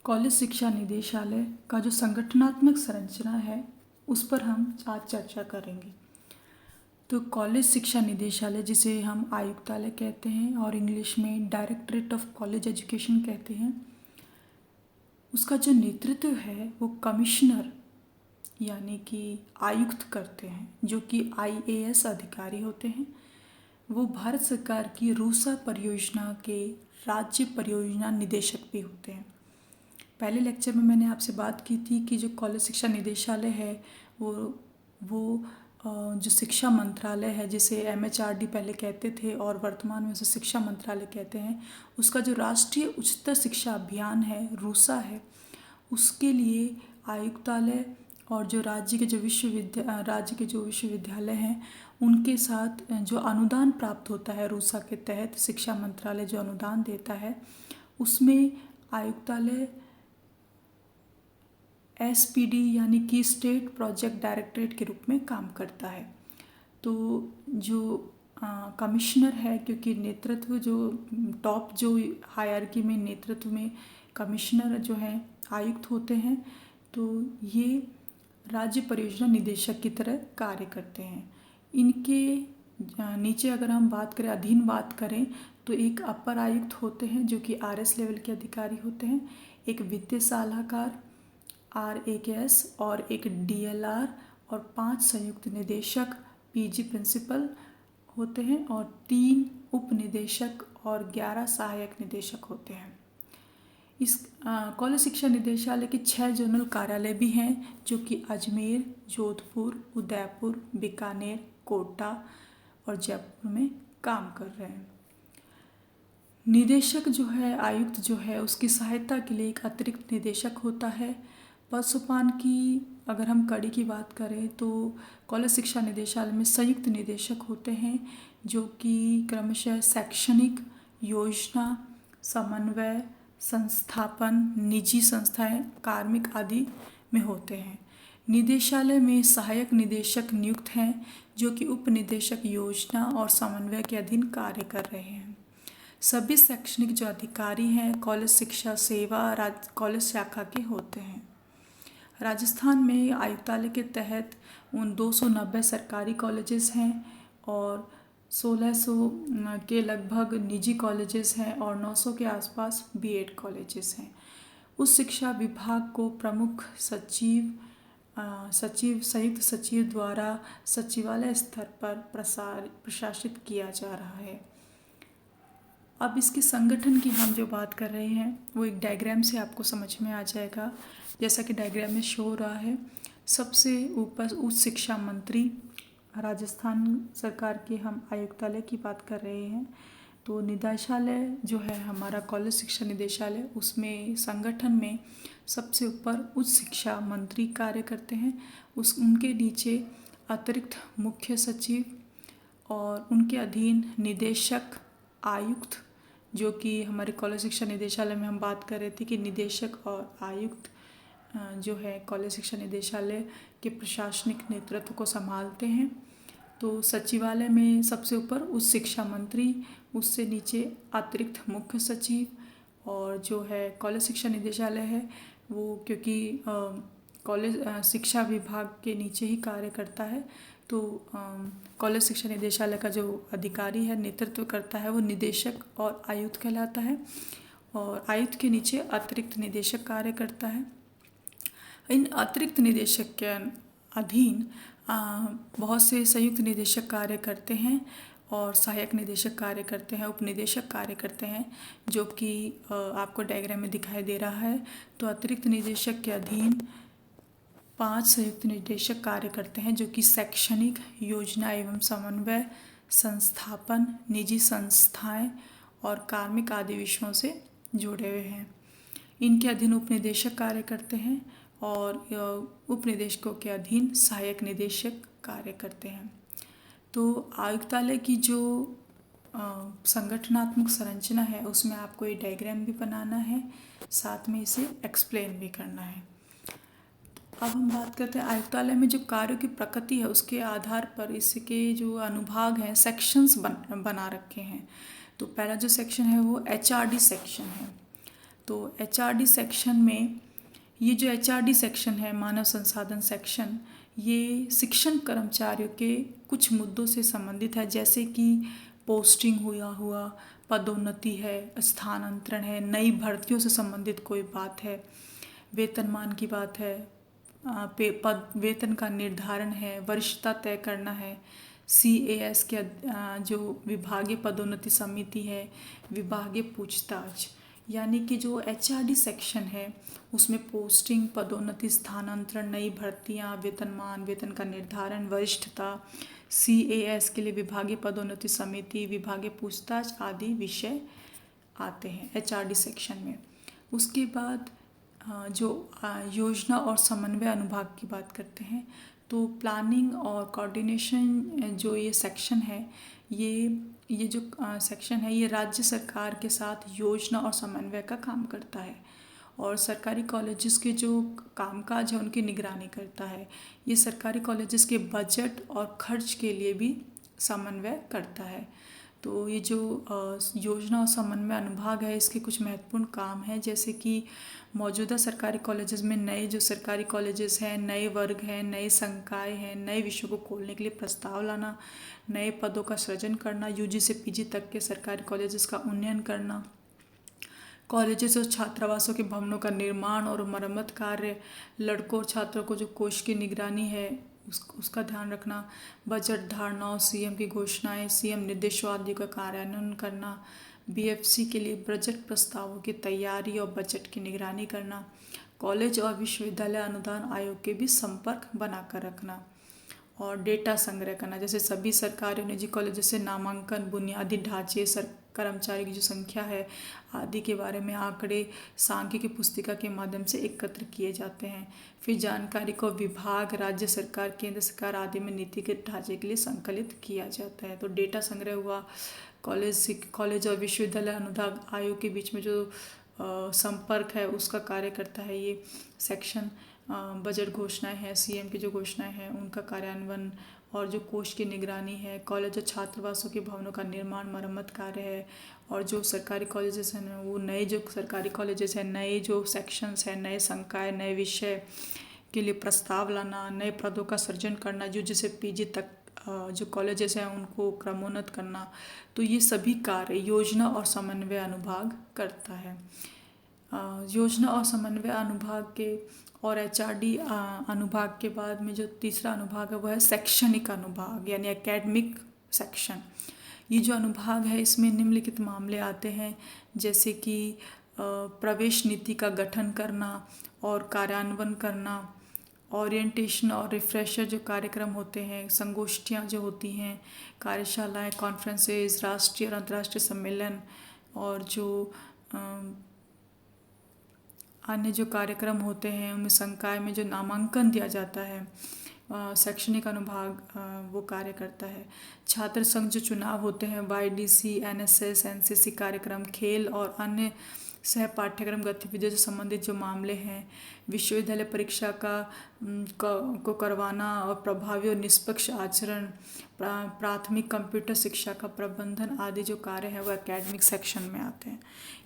College शिक्षा निदेशालय का जो संगठनात्मक संरचना है उस पर हम आज चर्चा करेंगे। तो कॉलेज शिक्षा निदेशालय, जिसे हम आयुक्तालय कहते हैं और इंग्लिश में डायरेक्टरेट ऑफ कॉलेज एजुकेशन कहते हैं, उसका जो नेतृत्व है वो कमिश्नर यानी कि आयुक्त करते हैं, जो कि आईएएस अधिकारी होते हैं। वो भारत सरकार की रूसा परियोजना के राज्य परियोजना निदेशक भी होते हैं। पहले लेक्चर में मैंने आपसे बात की थी कि जो कॉलेज शिक्षा निदेशालय है वो जो शिक्षा मंत्रालय है, जिसे एमएचआरडी पहले कहते थे और वर्तमान में उसे शिक्षा मंत्रालय कहते हैं, उसका जो राष्ट्रीय उच्चतर शिक्षा अभियान है, रूसा है, उसके लिए आयुक्तालय और जो राज्य के जो विश्वविद्यालय हैं उनके साथ जो अनुदान प्राप्त होता है रूसा के तहत, शिक्षा मंत्रालय जो अनुदान देता है उसमें आयुक्तालय एसपीडी यानी कि स्टेट प्रोजेक्ट डायरेक्टरेट के रूप में काम करता है। तो जो कमिश्नर है, क्योंकि नेतृत्व जो टॉप जो हायरार्की में नेतृत्व में कमिश्नर जो हैं आयुक्त होते हैं, तो ये राज्य परियोजना निदेशक की तरह कार्य करते हैं। इनके नीचे अगर हम बात करें, अधीन बात करें, तो एक अपर आयुक्त होते हैं जो कि आरएस लेवल के अधिकारी होते हैं, एक वित्तीय सलाहकार आरएकेएस और एक डीएलआर और 5 संयुक्त निदेशक पीजी प्रिंसिपल होते हैं और 3 उप निदेशक और 11 सहायक निदेशक होते हैं। इस कॉलेज शिक्षा निदेशालय के 6 जोनल कार्यालय भी हैं, जो कि अजमेर, जोधपुर, उदयपुर, बीकानेर, कोटा और जयपुर में काम कर रहे हैं। निदेशक जो है, आयुक्त जो है, उसकी सहायता के लिए एक अतिरिक्त निदेशक होता है। पद सोपान की अगर हम कड़ी की बात करें तो कॉलेज शिक्षा निदेशालय में संयुक्त निदेशक होते हैं, जो कि क्रमशः शैक्षणिक, योजना, समन्वय, संस्थापन, निजी संस्थाएं, कार्मिक आदि में होते हैं। निदेशालय में सहायक निदेशक नियुक्त हैं, जो कि उप निदेशक योजना और समन्वय के अधीन कार्य कर रहे हैं। सभी शैक्षणिक जो अधिकारी हैं कॉलेज शिक्षा सेवा कॉलेज शाखा के होते हैं। राजस्थान में आयुक्तालय के तहत उन 290 सरकारी कॉलेजेस हैं और 1600 के लगभग निजी कॉलेजेस हैं और 900 के आसपास बीएड कॉलेजेस हैं। उस शिक्षा विभाग को प्रमुख सचिव संयुक्त सचिव द्वारा सचिवालय स्तर पर प्रशासित किया जा रहा है। अब इसके संगठन की हम जो बात कर रहे हैं वो एक डायग्राम से आपको समझ में आ जाएगा। जैसा कि डायग्राम में शो हो रहा है, सबसे ऊपर उच्च शिक्षा मंत्री, राजस्थान सरकार के हम आयुक्तालय की बात कर रहे हैं। तो निदेशालय जो है हमारा कॉलेज शिक्षा निदेशालय, उसमें संगठन में सबसे ऊपर उच्च शिक्षा मंत्री कार्य करते हैं। उनके नीचे अतिरिक्त मुख्य सचिव और उनके अधीन निदेशक, आयुक्त, जो कि हमारे कॉलेज शिक्षा निदेशालय में हम बात कर रहे थे कि निदेशक और आयुक्त जो है कॉलेज शिक्षा निदेशालय के प्रशासनिक नेतृत्व को संभालते हैं। तो सचिवालय में सबसे ऊपर उच्च शिक्षा मंत्री, उससे नीचे अतिरिक्त मुख्य सचिव, और जो है कॉलेज शिक्षा निदेशालय है वो क्योंकि कॉलेज शिक्षा विभाग के नीचे ही कार्य करता है, तो कॉलेज शिक्षा निदेशालय का जो अधिकारी है, नेतृत्व करता है, वो निदेशक और आयुक्त कहलाता है और आयुक्त के नीचे अतिरिक्त निदेशक कार्य करता है। इन अतिरिक्त निदेशक के अधीन बहुत से संयुक्त निदेशक कार्य करते हैं और सहायक निदेशक कार्य करते हैं, उप निदेशक कार्य करते हैं, जो कि आपको डायग्राम में दिखाई दे रहा है। तो अतिरिक्त निदेशक के अधीन 5 संयुक्त निदेशक कार्य करते हैं, जो कि शैक्षणिक, योजना एवं समन्वय, संस्थापन, निजी संस्थाएं और कार्मिक आदि विषयों से जुड़े हुए हैं। इनके अधीन उप निदेशक कार्य करते हैं और उप निदेशकों के अधीन सहायक निदेशक कार्य करते हैं। तो आयुक्तालय की जो संगठनात्मक संरचना है उसमें आपको ये डायग्राम भी बनाना है, साथ में इसे एक्सप्लेन भी करना है। अब हम बात करते हैं आयुक्तालय में जो कार्यों की प्रकृति है उसके आधार पर इसके जो अनुभाग हैं, सेक्शंस बना रखे हैं। तो पहला जो सेक्शन है वो एचआरडी सेक्शन है। तो तो एचआरडी सेक्शन में, ये जो एचआरडी सेक्शन है, मानव संसाधन सेक्शन, ये शिक्षण कर्मचारियों के कुछ मुद्दों से संबंधित है, जैसे कि पोस्टिंग हुआ, पदोन्नति है, स्थानांतरण है, नई भर्तियों से संबंधित कोई बात है, वेतनमान की बात है, पद वेतन का निर्धारण है, वरिष्ठता तय करना है, CAS के जो विभागीय पदोन्नति समिति है, विभागीय पूछताछ, यानी कि जो एचआरडी सेक्शन है उसमें पोस्टिंग, पदोन्नति, स्थानांतरण, नई भर्तियां, वेतनमान, वेतन का निर्धारण, वरिष्ठता, CAS के लिए विभागीय पदोन्नति समिति, विभागीय पूछताछ आदि विषय आते हैं एचआरडी सेक्शन में। उसके बाद जो योजना और समन्वय अनुभाग की बात करते हैं, तो प्लानिंग और कोऑर्डिनेशन जो ये सेक्शन है, ये जो सेक्शन है, ये राज्य सरकार के साथ योजना और समन्वय का काम करता है और सरकारी कॉलेजेस के जो कामकाज है उनकी निगरानी करता है। ये सरकारी कॉलेजेस के बजट और खर्च के लिए भी समन्वय करता है। तो ये जो योजना और समन्वय अनुभाग है, इसके कुछ महत्वपूर्ण काम हैं, जैसे कि मौजूदा सरकारी कॉलेजेस में नए जो सरकारी कॉलेजेस हैं, नए वर्ग हैं, नए संकाय हैं, नए विषयों को खोलने के लिए प्रस्ताव लाना, नए पदों का सृजन करना, UG से PG तक के सरकारी कॉलेजेस का उन्नयन करना, कॉलेजेस और छात्रावासों के भवनों का निर्माण और मरम्मत कार्य, लड़कों और छात्रों को जो कोष की निगरानी है उसका ध्यान रखना, बजट धारणाओं, CM की घोषणाएं, CM निर्देशों आदि का कार्यान्वयन करना, BFC के लिए बजट प्रस्तावों की तैयारी और बजट की निगरानी करना, कॉलेज और विश्वविद्यालय अनुदान आयोग के भी संपर्क बनाकर रखना और डेटा संग्रह करना, जैसे सभी सरकारी और निजी कॉलेजों से नामांकन, बुनियादी ढांचे, कर्मचारी की जो संख्या है आदि के बारे में आंकड़े सांख्यिकी पुस्तिका के माध्यम से एकत्र किए जाते हैं। फिर जानकारी को विभाग, राज्य सरकार, केंद्र सरकार आदि में नीति के ढांचे के लिए संकलित किया जाता है। तो डेटा संग्रह हुआ, कॉलेज और विश्वविद्यालय अनुदान आयोग के बीच में जो संपर्क है उसका कार्य करता है ये सेक्शन। बजट घोषणाएं हैं, CM की जो घोषणाएं हैं उनका कार्यान्वयन और जो कोष की निगरानी है, कॉलेज और छात्रावासों के भवनों का निर्माण, मरम्मत कार्य है, और जो सरकारी कॉलेजेस हैं वो नए जो सरकारी कॉलेजेस हैं, नए जो सेक्शंस हैं, नए संकाय, नए विषय के लिए प्रस्ताव लाना, नए पदों का सृजन करना, UG से PG तक जो कॉलेजेस हैं उनको क्रमोन्नत करना। तो ये सभी कार्य योजना और समन्वय अनुभाग करता है। योजना और समन्वय अनुभाग के और HRD अनुभाग के बाद में जो तीसरा अनुभाग है वह है शैक्षणिक अनुभाग, यानी एकेडमिक सेक्शन। ये जो अनुभाग है इसमें निम्नलिखित मामले आते हैं, जैसे कि प्रवेश नीति का गठन करना और कार्यान्वयन करना, ओरिएंटेशन और रिफ्रेशर जो कार्यक्रम होते हैं, संगोष्ठियाँ जो होती हैं, कार्यशालाएं, कॉन्फ्रेंसेस, राष्ट्रीय और अंतर्राष्ट्रीय सम्मेलन, और जो अन्य जो कार्यक्रम होते हैं उनमें संकाय में जो नामांकन दिया जाता है, शैक्षणिक अनुभाग वो कार्य करता है। छात्र संघ जो चुनाव होते हैं, YDC, NSS, NCC कार्यक्रम, खेल और अन्य सह पाठ्यक्रम गतिविधियों से संबंधित जो मामले हैं, विश्वविद्यालय परीक्षा को करवाना और प्रभावी और निष्पक्ष आचरण, प्राथमिक कंप्यूटर शिक्षा का प्रबंधन आदि जो कार्य है वो एकेडमिक सेक्शन में आते हैं।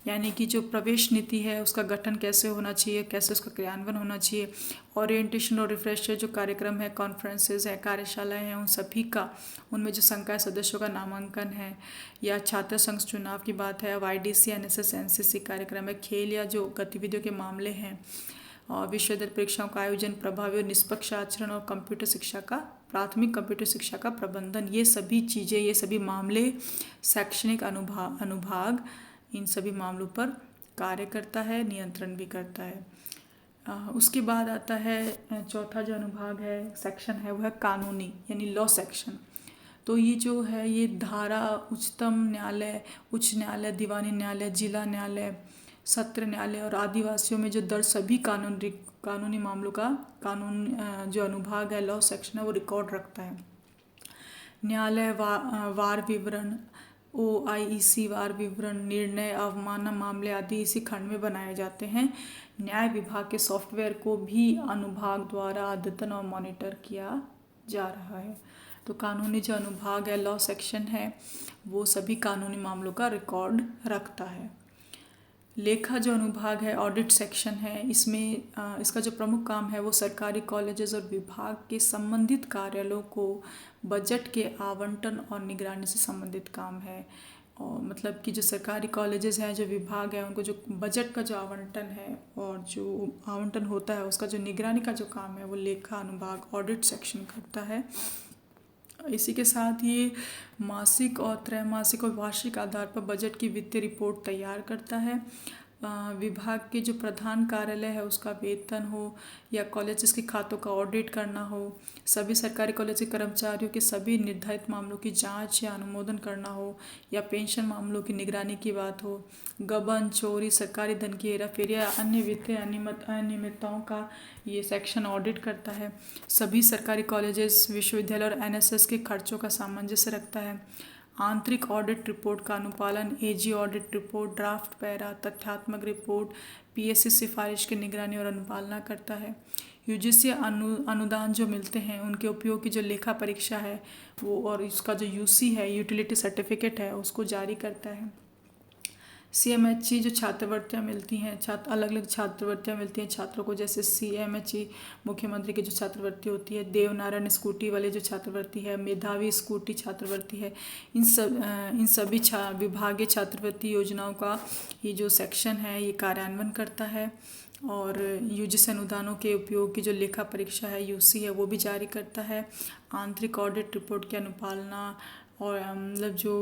यानी कि जो प्रवेश नीति है उसका गठन कैसे होना चाहिए, कैसे उसका क्रियान्वयन होना चाहिए, ओरिएंटेशन और रिफ्रेशर जो कार्यक्रम है, कॉन्फ्रेंसेस है, कार्यशालाएं हैं, उन सभी का, उनमें जो संकाय सदस्यों का नामांकन है, या छात्र संघ चुनाव की बात है, YDC, NSS, NCC कार्यक्रम है, खेल या जो गतिविधियों के मामले हैं, और विश्वविद्यालय परीक्षाओं का आयोजन, प्रभावी और निष्पक्ष आचरण, और कंप्यूटर शिक्षा का, प्राथमिक कंप्यूटर शिक्षा का प्रबंधन, ये सभी चीज़ें, ये सभी मामले शैक्षणिक अनुभाग इन सभी मामलों पर कार्य करता है, नियंत्रण भी करता है। उसके बाद आता है चौथा जो अनुभाग है, सेक्शन है, वह है कानूनी, यानी लॉ सेक्शन। तो ये जो है ये धारा, उच्चतम न्यायालय, उच्च न्यायालय, दीवानी न्यायालय, जिला न्यायालय, सत्र न्यायालय और आदिवासियों में जो दर्ज सभी कानूनी मामलों का कानून जो अनुभाग है, लॉ सेक्शन है, वो रिकॉर्ड रखता है। न्यायालय वार विवरण, OIEC वार विवरण, निर्णय, अवमानना मामले आदि इसी खंड में बनाए जाते हैं। न्याय विभाग के सॉफ्टवेयर को भी अनुभाग द्वारा अद्यतन और मॉनिटर किया जा रहा है। तो कानूनी जो अनुभाग है, लॉ सेक्शन है, वो सभी कानूनी मामलों का रिकॉर्ड रखता है। लेखा जो अनुभाग है, ऑडिट सेक्शन है, इसमें इसका जो प्रमुख काम है वो सरकारी कॉलेजेस और विभाग के संबंधित कार्यालयों को बजट के आवंटन और निगरानी से संबंधित काम है। और मतलब कि जो सरकारी कॉलेजेस हैं, जो विभाग है, उनको जो बजट का जो आवंटन है और जो आवंटन होता है उसका जो निगरानी का जो काम है वो लेखा अनुभाग ऑडिट सेक्शन करता है। इसी के साथ ये मासिक और त्रैमासिक और वार्षिक आधार पर बजट की वित्तीय रिपोर्ट तैयार करता है। विभाग के जो प्रधान कार्यालय है उसका वेतन हो या कॉलेजेस के खातों का ऑडिट करना हो, सभी सरकारी कॉलेज के कर्मचारियों के सभी निर्धारित मामलों की जांच या अनुमोदन करना हो, या पेंशन मामलों की निगरानी की बात हो, गबन, चोरी, सरकारी धन की हेराफेरी या अन्य वित्तीय अनियमितताओं का ये सेक्शन ऑडिट करता है। सभी सरकारी कॉलेजेस, विश्वविद्यालय और एनएसएस के खर्चों का सामंजस्य रखता है। आंतरिक ऑडिट रिपोर्ट का अनुपालन, एजी ऑडिट रिपोर्ट, ड्राफ्ट पैरा, तथ्यात्मक रिपोर्ट, पीएससी सिफारिश की निगरानी और अनुपालना करता है। यूजीसी अनुदान जो मिलते हैं उनके उपयोग की जो लेखा परीक्षा है वो और इसका जो यूसी है, यूटिलिटी सर्टिफिकेट है, उसको जारी करता है। सीएमएचई जो छात्रवृत्तियाँ मिलती हैं, अलग अलग छात्रवृत्तियाँ मिलती हैं छात्रों को, जैसे सीएमएचई मुख्यमंत्री की जो छात्रवृत्ति होती है, देवनारायण स्कूटी वाले जो छात्रवृत्ति है, मेधावी स्कूटी छात्रवृत्ति है, इन सभी विभागीय छात्रवृत्ति योजनाओं का ये जो सेक्शन है ये कार्यान्वयन करता है। और यूजीसी अनुदानों के उपयोग की जो लेखा परीक्षा है, यूसी है, वो भी जारी करता है। आंतरिक ऑडिट रिपोर्ट की अनुपालना और मतलब जो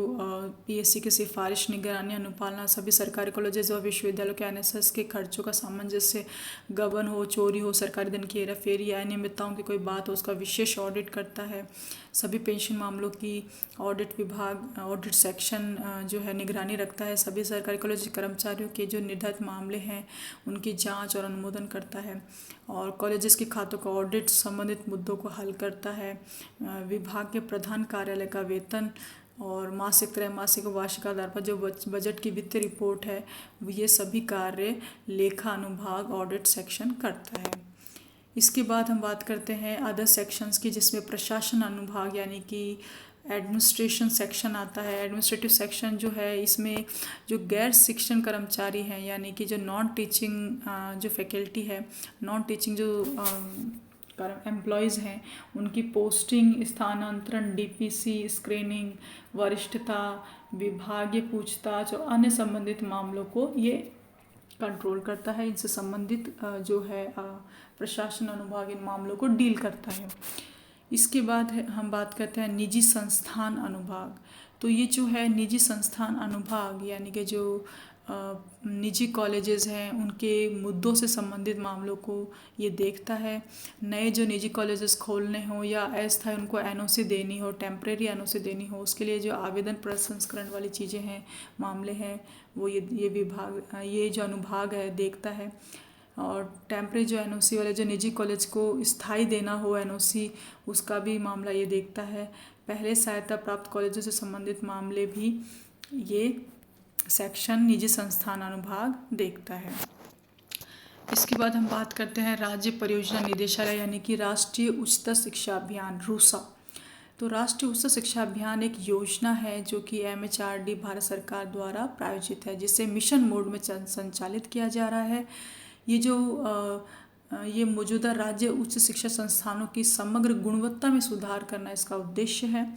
पीएससी की सिफारिश, निगरानी, अनुपालना, सभी सरकारी कॉलेजेस और विश्वविद्यालयों के एनएसएस के खर्चों का सामंजस्य, गबन हो, चोरी हो, सरकारी धन की हेराफेरी या अनियमितताओं की कोई बात हो, उसका विशेष ऑडिट करता है। सभी पेंशन मामलों की ऑडिट विभाग, ऑडिट सेक्शन जो है निगरानी रखता है। सभी सरकारी कॉलेज के कर्मचारियों के जो निर्धारित मामले हैं उनकी जांच और अनुमोदन करता है। और कॉलेजेस के खातों का ऑडिट, संबंधित मुद्दों को हल करता है। विभाग के प्रधान कार्यालय का वेतन और मासिक, त्रैमासिक और वार्षिक आधार पर जो बजट की वित्तीय रिपोर्ट है ये सभी कार्य लेखा अनुभाग ऑडिट सेक्शन करता है। इसके बाद हम बात करते हैं अदर सेक्शंस की, जिसमें प्रशासन अनुभाग यानी कि एडमिनिस्ट्रेशन सेक्शन आता है। एडमिनिस्ट्रेटिव सेक्शन जो है, इसमें जो गैर शिक्षण कर्मचारी हैं यानी कि जो नॉन टीचिंग जो फैकल्टी है, नॉन टीचिंग जो एम्प्लॉयज़ हैं, उनकी पोस्टिंग, स्थानांतरण, डीपीसी, स्क्रीनिंग, वरिष्ठता, विभागीय पूछताछ और अन्य संबंधित मामलों को ये कंट्रोल करता है। इनसे संबंधित जो है प्रशासन अनुभाग इन मामलों को डील करता है। इसके बाद हम बात करते हैं निजी संस्थान अनुभाग। तो ये जो है निजी संस्थान अनुभाग यानी कि जो निजी कॉलेजेस हैं उनके मुद्दों से संबंधित मामलों को ये देखता है। नए जो निजी कॉलेजेस खोलने हो या अस्थायी उनको एनओसी देनी हो, टेम्परेरी एनओसी देनी हो, उसके लिए जो आवेदन प्रसंस्करण वाली चीज़ें हैं, मामले हैं, वो ये विभाग, ये जो अनुभाग है देखता है। और टेम्परेरी जो एनओसी वाले जो निजी कॉलेज को स्थायी देना हो एनओसी, उसका भी मामला ये देखता है। पहले सहायता प्राप्त कॉलेजों से संबंधित मामले भी ये सेक्शन निजी संस्थान अनुभाग देखता है। इसके बाद हम बात करते हैं राज्य परियोजना निदेशालय यानी कि राष्ट्रीय उच्चतर शिक्षा अभियान, रूसा। तो राष्ट्रीय उच्च शिक्षा अभियान एक योजना है जो कि एमएचआरडी भारत सरकार द्वारा प्रायोजित है, जिसे मिशन मोड में संचालित किया जा रहा है। ये जो ये मौजूदा राज्य उच्च शिक्षा संस्थानों की समग्र गुणवत्ता में सुधार करना इसका उद्देश्य है।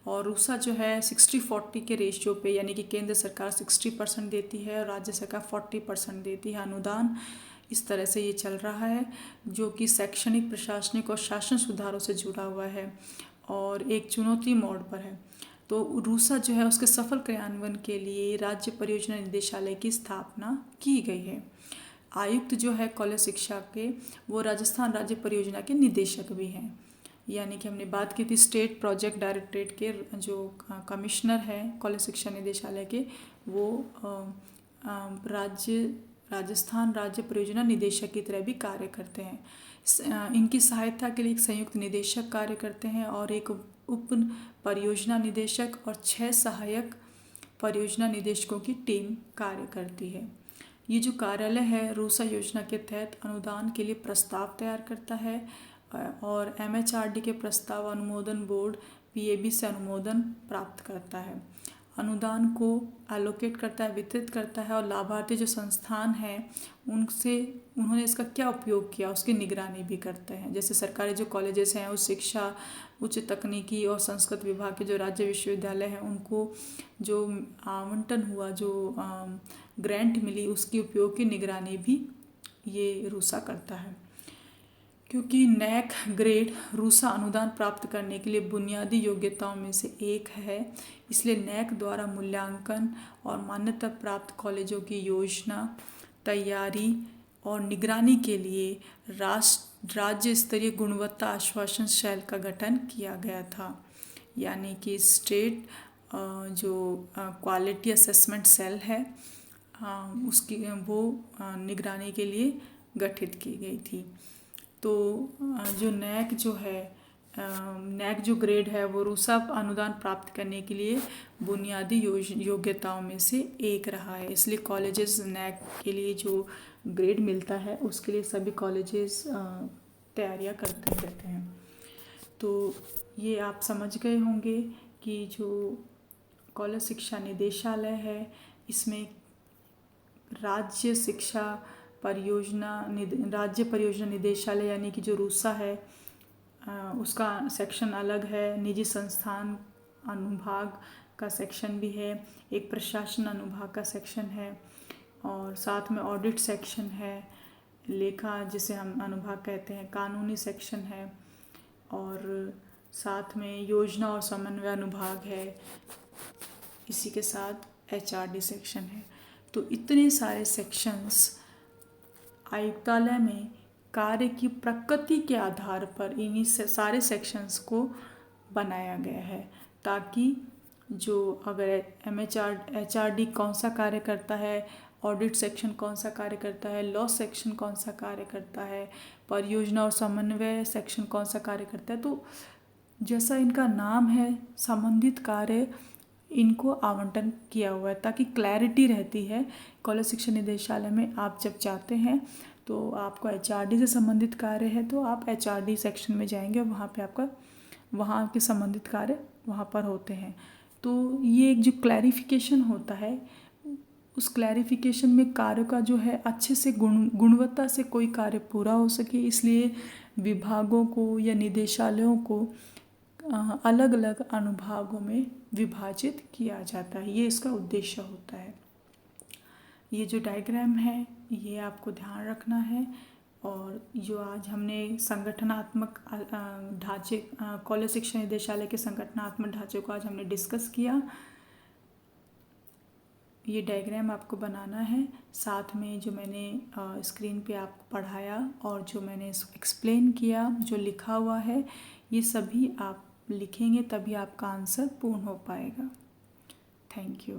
और रूसा जो है 60-40 के रेशियो पे, यानी कि केंद्र सरकार 60% देती है और राज्य सरकार 40% देती है अनुदान। इस तरह से ये चल रहा है, जो कि शैक्षणिक, प्रशासनिक और शासन सुधारों से जुड़ा हुआ है और एक चुनौती मोड़ पर है। तो रूसा जो है उसके सफल क्रियान्वयन के लिए राज्य परियोजना निदेशालय की स्थापना की गई है। आयुक्त जो है कॉलेज शिक्षा के, वो राजस्थान राज्य परियोजना के निदेशक भी हैं। यानी कि हमने बात की थी स्टेट प्रोजेक्ट डायरेक्टरेट के जो कमिश्नर हैं कॉलेज शिक्षा निदेशालय के, वो राजस्थान राज्य परियोजना निदेशक की तरह भी कार्य करते हैं। इनकी सहायता के लिए एक संयुक्त निदेशक कार्य करते हैं और एक उप परियोजना निदेशक और 6 सहायक परियोजना निदेशकों की टीम कार्य करती है। ये जो कार्यालय है रूसा योजना के तहत अनुदान के लिए प्रस्ताव तैयार करता है और एमएचआरडी के प्रस्ताव अनुमोदन बोर्ड पीएबी से अनुमोदन प्राप्त करता है। अनुदान को एलोकेट करता है, वितरित करता है, और लाभार्थी जो संस्थान हैं उनसे उन्होंने इसका क्या उपयोग किया उसकी निगरानी भी करते हैं। जैसे सरकारी जो कॉलेजेस हैं, उच्च शिक्षा, उच्च तकनीकी और संस्कृत विभाग के जो राज्य विश्वविद्यालय हैं, उनको जो आवंटन हुआ, जो ग्रांट मिली, उसकी उपयोग की निगरानी भी ये रूसा करता है। क्योंकि नैक ग्रेड रूसा अनुदान प्राप्त करने के लिए बुनियादी योग्यताओं में से एक है, इसलिए नैक द्वारा मूल्यांकन और मान्यता प्राप्त कॉलेजों की योजना, तैयारी और निगरानी के लिए राज्य स्तरीय गुणवत्ता आश्वासन सेल का गठन किया गया था, यानी कि स्टेट जो क्वालिटी असेसमेंट सेल है उसकी वो निगरानी के लिए गठित की गई थी। तो जो नैक जो है नैक जो ग्रेड है वो रूसा अनुदान प्राप्त करने के लिए बुनियादी योग्यताओं में से एक रहा है, इसलिए कॉलेजेस नैक के लिए जो ग्रेड मिलता है उसके लिए सभी कॉलेजेस तैयारियां करते रहते हैं। तो ये आप समझ गए होंगे कि जो कॉलेज शिक्षा निदेशालय है, इसमें राज्य परियोजना निदेशालय यानी कि जो रूसा है उसका सेक्शन अलग है, निजी संस्थान अनुभाग का सेक्शन भी है, एक प्रशासन अनुभाग का सेक्शन है, और साथ में ऑडिट सेक्शन है, लेखा जिसे हम अनुभाग कहते हैं, कानूनी सेक्शन है, और साथ में योजना और समन्वय अनुभाग है, इसी के साथ HRD सेक्शन है। तो इतने सारे सेक्शंस आयुक्तालय में कार्य की प्रकृति के आधार पर इन्हीं सारे सेक्शंस को बनाया गया है, ताकि जो अगर HRD कौन सा कार्य करता है, ऑडिट सेक्शन कौन सा कार्य करता है, लॉ सेक्शन कौन सा कार्य करता है, परियोजना और समन्वय सेक्शन कौन सा कार्य करता है, तो जैसा इनका नाम है संबंधित कार्य इनको आवंटन किया हुआ है, ताकि क्लैरिटी रहती है। कॉलेज शिक्षा निदेशालय में आप जब जाते हैं तो आपको HRD से संबंधित कार्य है तो आप HRD सेक्शन में जाएंगे और वहाँ पे आपका वहाँ के संबंधित कार्य वहाँ पर होते हैं। तो ये एक जो क्लैरिफिकेशन होता है, उस क्लैरिफिकेशन में कार्य का जो है अच्छे से गुणवत्ता से कोई कार्य पूरा हो सके, इसलिए विभागों को या निदेशालयों को अलग अलग अनुभागों में विभाजित किया जाता है। ये इसका उद्देश्य होता है। ये जो डायग्राम है ये आपको ध्यान रखना है। और जो आज हमने संगठनात्मक ढांचे कॉलेज शिक्षा निदेशालय के संगठनात्मक ढांचे को आज हमने डिस्कस किया, ये डायग्राम आपको बनाना है। साथ में जो मैंने स्क्रीन पे आपको पढ़ाया और जो मैंने एक्सप्लेन किया, जो लिखा हुआ है, ये सभी आप लिखेंगे तभी आपका आंसर पूर्ण हो पाएगा। Thank you.